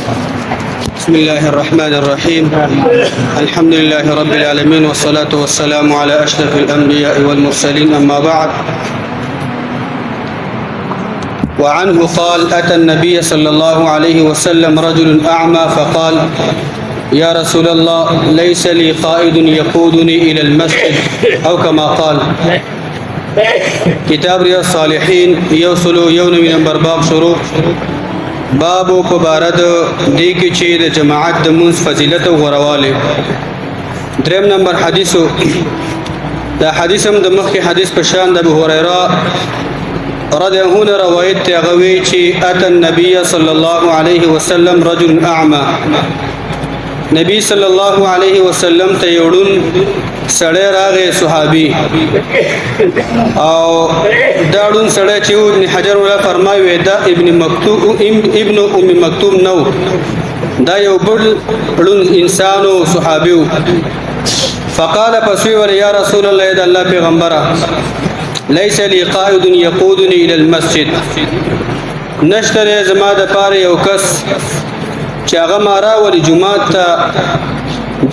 بسم الله الرحمن الرحيم. الحمد لله رب العالمين والصلاة والسلام على أشرف الأنبياء والمرسلين، أما بعد. وعنه قال: أتى النبي صلى الله عليه وسلم رجل أعمى فقال: يا رسول الله، ليس لي قائد يقودني إلى المسجد، أو كما قال. کتاب ریاض الصالحین یوصلو یون نمبر باب شروع بابو په بارد دی کې چې د جماعت د منځ فضیلت او غرواله. دریم نمبر حدیثو دا حدیث هم د مخکې حدیث په شان د ابو هريره رضی الله عنه روایت ته غوي چې اتى النبي صلى الله عليه وسلم رجل اعمى. نبی صلی الله علیه وسلم ته یوړون سړی راغی صحابي، او داړون سړی چې ابن حجر ولا فرمایي دا ابن ام مکتوم نو، دا یو بل انسانو صحابي. فقال فسوي يا رسول الله، اذا الله پیغمبره، ليس لي قائد يقودني الى المسجد، نشتره زما د پاره یو کس چې هغه مارا ولی جمعه ته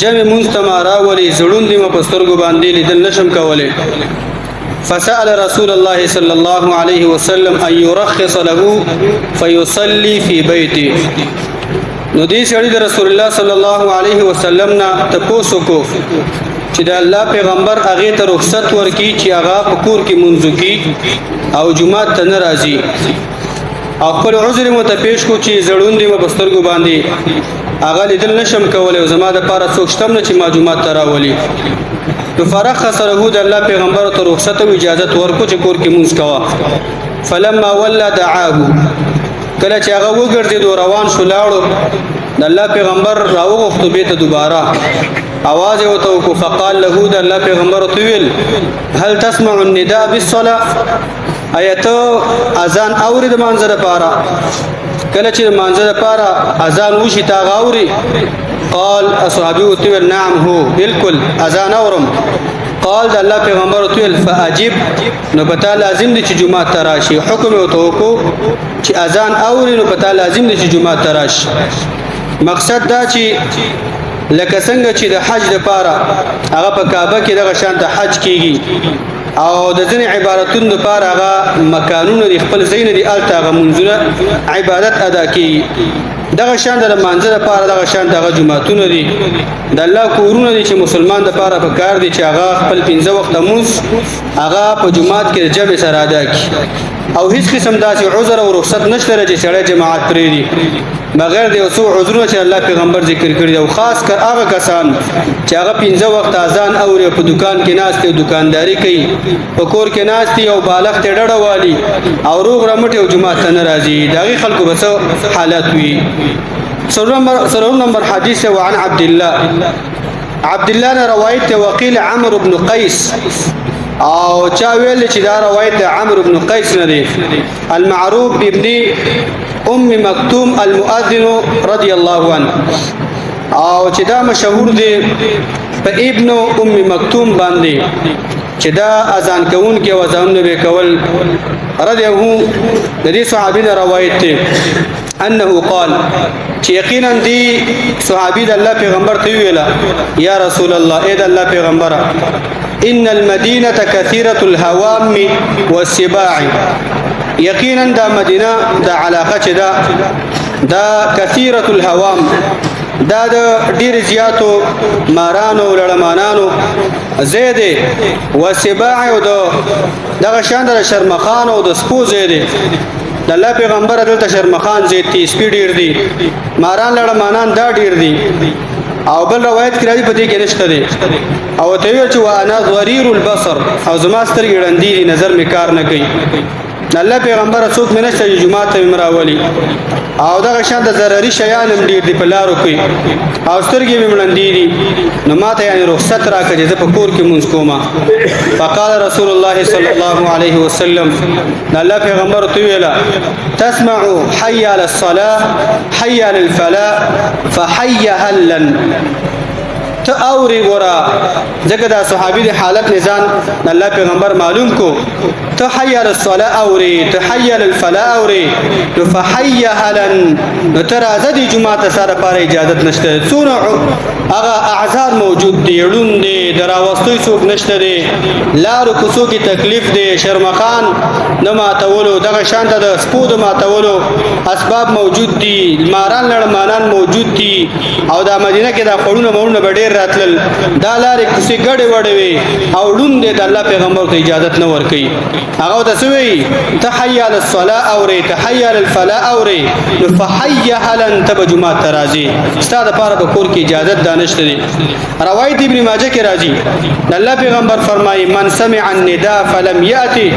جمع مستمارا ولی زړون دی مپسترګو باندې لیدل نشم کوله. فسأل رسول الله صلى الله عليه وسلم ان يرخص له فيصلي في بيته. نو دې سړي د رسول الله صلی الله علیه وسلم نه تاسو کو چې د الله پیغمبر هغه ته رخصت ورکړي چې هغه په کور کې منځو کې او جمعه ته ناراضي، او خپل عذر متپیش کو چې زړون دی مبسترګو باندې هغه لیدل نشم کولای، او زما د پاره څوک شتم نه چې ما جمعه ته راولي. نو فرخص له د الله پیغمبر ته رخصت او اجازه ورکو چې کور کې مونږ کوا. فلما ولى دعاه، کله چې هغه وګرځید او روان شو لاړو، د الله پیغمبر راوغوښتو به ته دوباره आवाज وته کو. فقال له د الله پیغمبر تویل: هل تسمع النداء بالصلاه؟ ایتو اذان اوري د مانځه لپاره، کله چې مانځه لپاره اذان وشي تا غاوري؟ قال اصحابي وتویل: نعم هو بالکل اذان اورم. قال د الله پیغمبر وتویل: فاجب، نو پتا لازم دي چې جمعه تراشي. حکم وته کو چې اذان اوري نو پتا لازم دي چې جمعه تراشي. مقصد دا چې لکه څنګه چې د حج لپاره هغه په کعبه کې دغه شان ته حج کیږي، او د ځینې عبادتونو لپاره هغه مکانونه د خپل ځای نه دي الته هغه منځونه عبادت ادا کیږي، دغه شان د مانځه لپاره دغه شان دغه جمعتونه دي د الله کورونه دي چې مسلمان لپاره په کار دي چې هغه خپل 15 وخت مونږ هغه په جمعات کې جمع سره ادا کړي، او هیڅ قسم داسې عذر او رخصت نشته چې سړی جماعت پرې دي بغیر د اوسو عذرونو چې الله پیغمبر ذکر کړی، او خاص کر هغه کسان چې هغه 15 وخت اذان اوري، په دکان کې ناشته دکانداری کوي، په کور کې ناشتي او بالغ ته ډډه والی او روغ رمټ او جمعه ته ناراضي، دغه خلکو بس حالت وي. سرور نمبر حدیث وعن عبد الله نے روایت وقیل عمرو بن قیس، او چا ویل چې دا روایت عمرو بن قیس نه دی، المعروف بابن ام مکتوم المؤذن رضی الله عنه، او چې دا مشهور دی په ابن ام مکتوم باندې چې دا اذان کوون کې وزن به کول رضی الله د دې صحابي روایت دی انه قال چې یقینا دی صحابي د الله پیغمبر ته ویلا: یا رسول الله، اې د الله پیغمبره، ان المدینه کثیره الهوام والسباع، یقینا دا مدینه دا علاقه چې دا کثیره الهوام، دا د ډیر زیاتو مارانو لړمانانو زیاده، والسباع او دغه شان د شرمخان او د سپو زیاده. د الله پیغمبر دلته شرمخان زید تی سپی ډیر دي، ماران لړمانان دا ډیر دي، او بل روایت کې راځي په دې کې نشته دي، او ته ویل چې وانا ضرير البصر، او زما سترګې ړندې دي، نظر می کار نه کوي. الله پیغمبر څوک منشته جمعه ته مراولي، او دغه شان د ضرري شیان هم ډیر دي په لارو کې، او سترګې مې مړندې دي، نو ماته یعنی رخصت راکړي زه په کور کې مونږ کومه. فقال رسول الله صلی الله علیه وسلم، الله پیغمبر ته ویلا: تسمع حي على الصلاه حي على الفلاح فحي هلا. ته اوري ورا ځکه دا صحابي د حالت نزان الله پیغمبر معلوم کو، ته حي على الصلاه اوري ته حي على الفلاح اوري نو فحي هلن نو تر ازدي جمعه سره پر اجازه نشته څونه هغه اعذار موجود دي ړوند دي دراوستوي څوک نشته دي لارو کوڅو کې تکلیف دي شرمخان نه ماتولو دغه شانته د سپود ماتولو اسباب موجود دي ماران لړمانان موجود دي او د مدینه کې د خړونه مورونه ډېر راتلل دا لارې کوڅې ګډې وډې وي او ړوند دي د الله پیغمبر ته اجازه نه ورکي هغه تسوي تحي على الصلاه اوري تحي على الفلاح اوري فحي هلن تب جمعه ترازي استاد لپاره به کور کې اجازه دانشته دي روایت ابن ماجه کې راځي الله پیغمبر فرمایي من سمع النداء فلم ياتي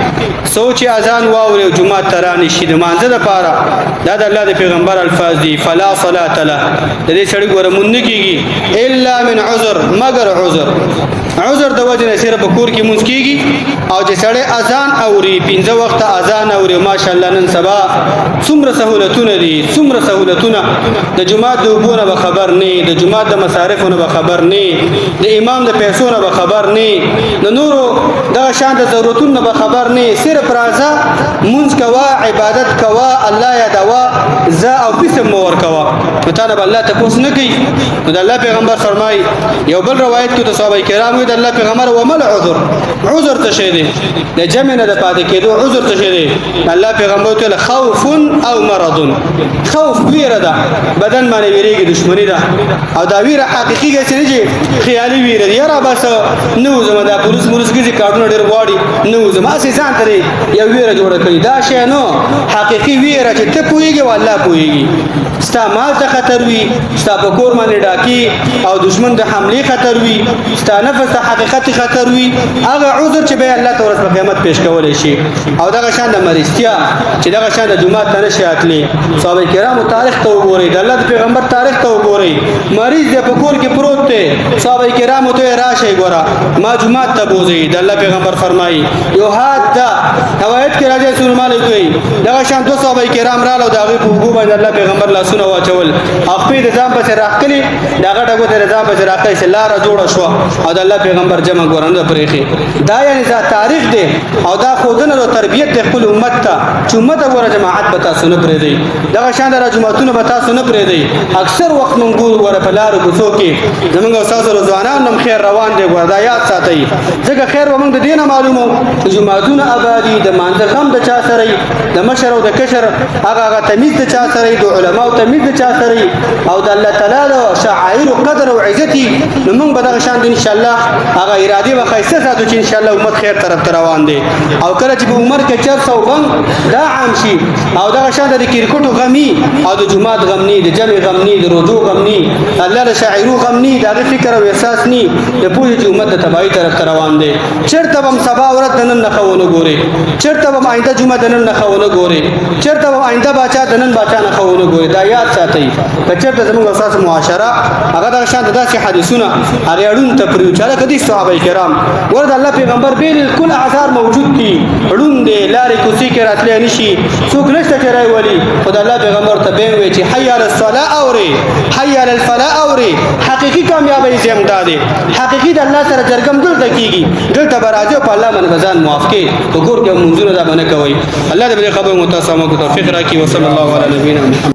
سوچ اذان واوري جمعه تراني شي د مانزه لپاره دا د الله د پیغمبر الفاظ دي فلا صلاه له د دې سړي ګوره مونږ کېږي الا من عذر مگر عذر د وجه نه صرف کور کې مونږ کېږي او چې سړی اذان اوري 15 وخت اذان اوري ماشاءالله نن سبا څومره سہولتونه دي څومره سہولتونه د جمعه د وبونه به خبر نه د جمعه د مصارفونو به خبر نه د امام د پیسو نه به خبر نه د نورو د شان د ضرورتونو به خبر نه صرف راځه مونږ کوا عبادت کوا الله یادوا ز او قسم مور کوا متانه الله ته پوس نه کوي د الله پیغمبر فرمای یو بل روایت کې د صحابه کرامو د الله پیغمبر ومل عذر ته شه دي د جمع نه د پاتې کېدو عذر ته شه دي الله پیغمبر ته خوف او مرض خوف ویره ده بدن باندې ویریږي دښمنی ده او دا ویره حقيقي کې خیالي ویره دی را بس نو زما د پولیس کې کارونه ډېر واړي نو زما سي ځان ترې یو ویره جوړ کړی دا شی نو حقيقي ویره چې ته پويږي والله پويږي ستا مال ته خطر وي ستا په کور باندې ډاکی او دشمن د حمله خطر وي ستا نفس ته حقیقت خطر وي هغه عذر چې به الله تعالی په قیامت پیش کولای شي او دغه شان د مریضتیا چې دغه شان د جمعه ته نشي اتلی صحابه کرامو تاریخ ته وګورئ د الله پیغمبر تاریخ ته وګورئ مریض د پکور کې پروت دی صحابه کرامو ته راشي ګورا ما جمعه ته بوزي د الله پیغمبر فرمایي یو حد روایت کې راځي سورہ مالک وي دغه شان دو صحابه کرام رااله دغه په وګو باندې الله پیغمبر لاسونه واچول خپل د ځان په راخلي دغه ډګو ته ځان په راخلي چې لار جوړه شو او د الله پیغمبر جمع ګورنه پرېخي دا یعنی دا تاریخ دی او دا خودنه او تربيت د خپل امت ته چې امت وګوره جماعت به تاسو نه پرې دی دغه شان د جمعتون به تاسو نه پرې دی اکثر وخت مونږ ګوره په لار کوڅو کې زمونږ استاد ځوانان نم خیر روان دي ګوره دا یاد ساتي ځکه خیر ومنګ د دینه معلومو جمعتون آبادی د مانځغم د چا سره د مشر او د کشر هغه تمیز د چا سره د علماء تمیز د چا سره او د الله تعالی شعائر قدر او عزتي موږ به دغه شان ان شاء الله هغه اراده و خیسته ساتو چې ان شاء الله امت خیر طرف ته روان دي او کله چې په عمر کې 400 بنګ دا عام شي او دغه شان د کرکټو غمي او د جمعات غمني د جمع غمني د روزو غمني الله له شاعرو غمني د فکر او احساس ني د پوهې چې امت د تباہي طرف ته روان دي چرته هم سبا ورځ نن نه خونه ګوري چرته هم آینده جمعه نن نه خونه ګوري چرته هم آینده باچا نن باچا نه خونه ګوري دا یاد ساتي کچرته زموږ اساس معاشره هغه د شان داسې حدیثونه هغه اړون ته پریو چاله کدي صحابه کرام ورته الله پیغمبر بالکل اثار موجود دي اړون دي لارې کوڅې کې راتلې نشي څوک نشته چې راي ولي خدای الله پیغمبر ته به وي چې حي على الصلاه اوري حي على الفلاح اوري حقيقي کامیابی زم دادي حقيقي د الله سره جرګم دلته کیږي دلته براځو په الله باندې ځان معاف کې وګور کې منځونه دا باندې کوي الله دې خبر متاسمه کو توفیق راکړي وصلی الله علی نبینا محمد